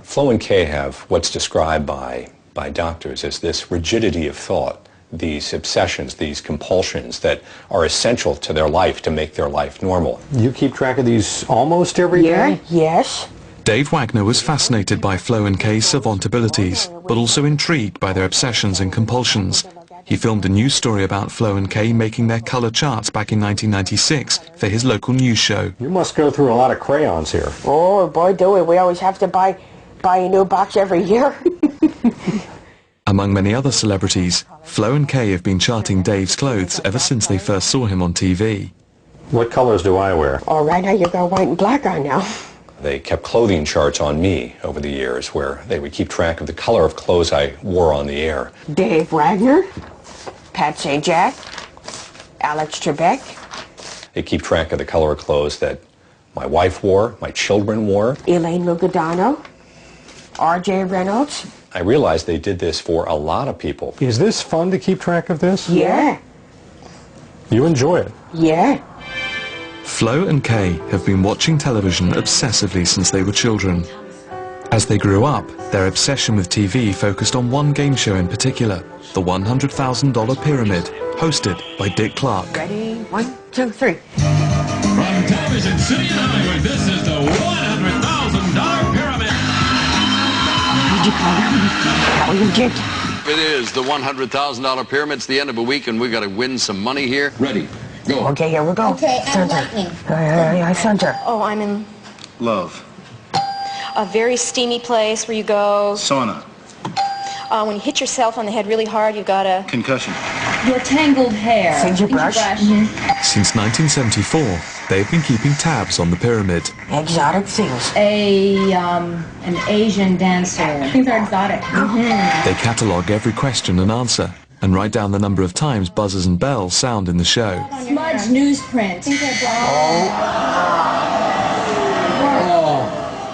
Flo and Kay have what's described by doctors as this rigidity of thought, these obsessions, these compulsions that are essential to their life to make their life normal. You keep track of these almost every day? Yes. Dave Wagner was fascinated by Flo and Kay's savant abilities, but also intrigued by their obsessions and compulsions. He filmed a news story about Flo and Kay making their color charts back in 1996 for his local news show. You must go through a lot of crayons here. Oh, boy, do we. We always have to buy a new box every year. Among many other celebrities, Flo and Kay have been charting Dave's clothes ever since they first saw him on TV. What colors do I wear? Oh, right now you got white and black on now. They kept clothing charts on me over the years where they would keep track of the color of clothes I wore on the air. Dave Wagner, Pat Sajak, Alex Trebek. They keep track of the color of clothes that my wife wore, my children wore. Elaine Lugadano, R.J. Reynolds. I realized they did this for a lot of people. Is this fun to keep track of this? Yeah. You enjoy it? Yeah. Flo and Kay have been watching television obsessively since they were children. As they grew up, their obsession with TV focused on one game show in particular, the $100,000 Pyramid, hosted by Dick Clark. Ready? 1, 2, 3. From Television City in Hollywood, this is the $100,000 Pyramid. Did you call him? How you did? It is the $100,000 Pyramid. It's the end of a week, and we've got to win some money here. Ready, go. Okay, here we go. Okay, I'm lightning. Thunder. Oh, I'm in Love. a very steamy place where you go. Sauna. When you hit yourself on the head really hard, you've got to... Concussion. Your tangled hair. Finger brush. Since 1974, they've been keeping tabs on the pyramid. Exotic things. An Asian dancer. Things are exotic. They catalogue every question and answer, and write down the number of times buzzers and bells sound in the show. Smudge newsprint.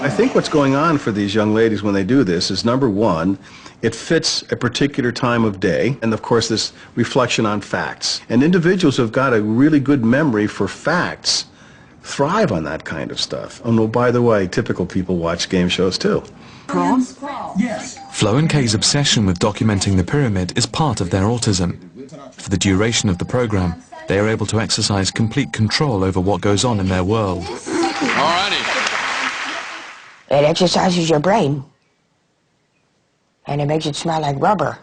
I think what's going on for these young ladies when they do this is, number one, it fits a particular time of day, and of course this reflection on facts. And individuals who've got a really good memory for facts thrive on that kind of stuff. Oh no, by the way, typical people watch game shows too. Yes. Flo and Kay's obsession with documenting the pyramid is part of their autism. For the duration of the program, they are able to exercise complete control over what goes on in their world. All righty. It exercises your brain. And it makes it smell like rubber.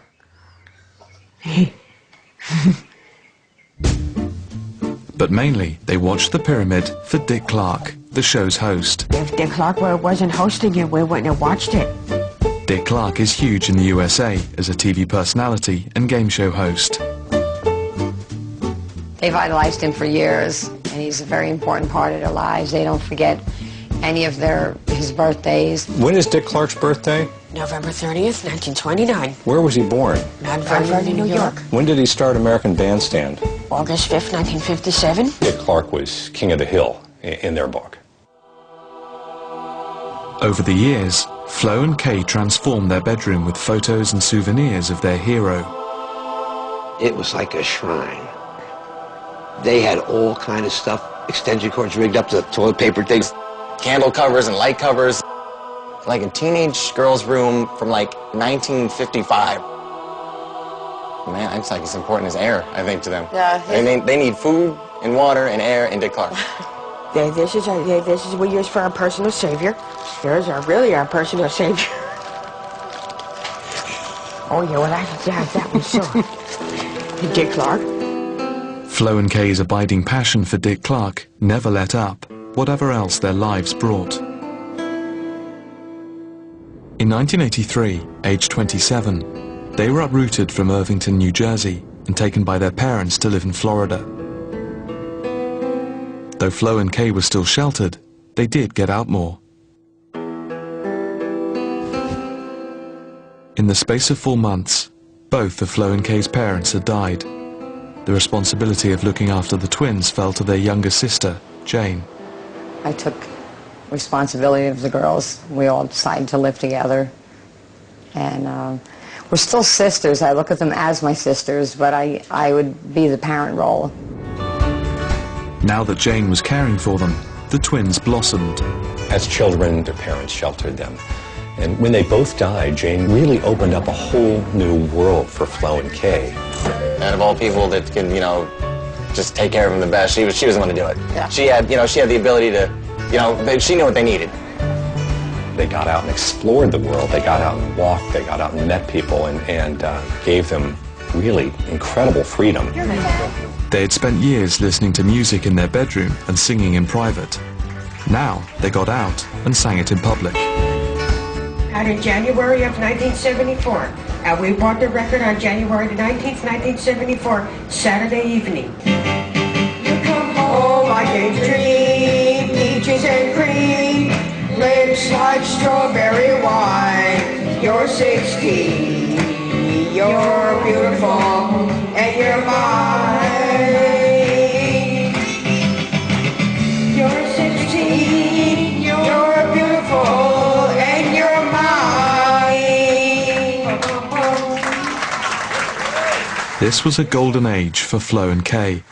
But mainly, they watch the pyramid for Dick Clark, the show's host. If Dick Clark wasn't hosting it, we wouldn't have watched it. Dick Clark is huge in the USA as a TV personality and game show host. They've idolized him for years, and he's a very important part of their lives. They don't forget any of his birthdays. When is Dick Clark's birthday? November 30th, 1929. Where was he born? Mount Vernon, New York. When did he start American Bandstand? August 5th, 1957. Dick Clark was king of the hill in their book. Over the years, Flo and Kay transformed their bedroom with photos and souvenirs of their hero. It was like a shrine. They had all kind of stuff, extension cords rigged up to toilet paper things. Candle covers and light covers. Like a teenage girl's room from like 1955. Man, it's like as important as air, I think, to them. Yeah. They need food and water and air and Dick Clark. This is what we use for our personal savior. Here's really our personal savior. Oh yeah, well that was so. Dick Clark. Flo and Kay's abiding passion for Dick Clark never let up, whatever else their lives brought. In 1983, aged 27, they were uprooted from Irvington, New Jersey, and taken by their parents to live in Florida. Though Flo and Kay were still sheltered, they did get out more. In the space of 4 months, both of Flo and Kay's parents had died. The responsibility of looking after the twins fell to their younger sister, Jane. I took responsibility of the girls. We all decided to live together. And we're still sisters. I look at them as my sisters, but I would be the parent role. Now that Jane was caring for them, the twins blossomed. As children, their parents sheltered them. And when they both died, Jane really opened up a whole new world for Flo and Kay. Out of all people that can, you know, just take care of them the best, she was the one to do it. Yeah. She had the ability to, you know, she knew what they needed. They got out and explored the world. They got out and walked. They got out and met people and gave them really incredible freedom. They had spent years listening to music in their bedroom and singing in private. Now they got out and sang it in public. Out in January of 1974, and we bought the record on January the 19th, 1974, Saturday evening. You come home, I gave dream, peaches and cream, lips like strawberry wine. You're 16, you're beautiful, and you're mine. You're 16, you're beautiful, and you're mine. This was a golden age for Flo and Kay,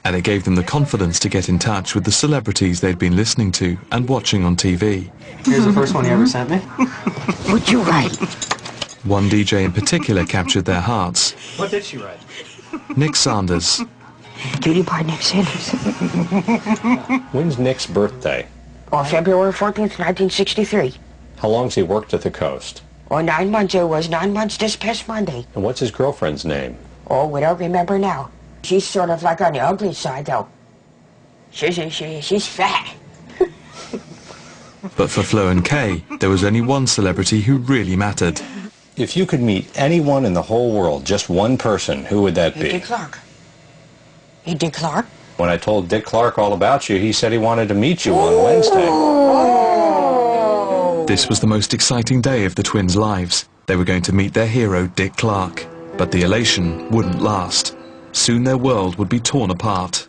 and it gave them the confidence to get in touch with the celebrities they'd been listening to and watching on TV. Here's the first one you ever sent me. What'd you write? One DJ in particular captured their hearts. What did she write? Nick Sanders. Cutie Pie Nick Sanders. When's Nick's birthday? On February 14th, 1963. How long's he worked at the coast? Or 9 months. It was 9 months this past Monday. And what's his girlfriend's name? Oh, we don't remember now. She's sort of like on the ugly side, though. She's fat. But for Flo and Kay, there was only one celebrity who really mattered. If you could meet anyone in the whole world, just one person, who would that be? Dick Clark. Hey, Dick Clark? When I told Dick Clark all about you, he said he wanted to meet you on Wednesday. This was the most exciting day of the twins' lives. They were going to meet their hero, Dick Clark. But the elation wouldn't last. Soon their world would be torn apart.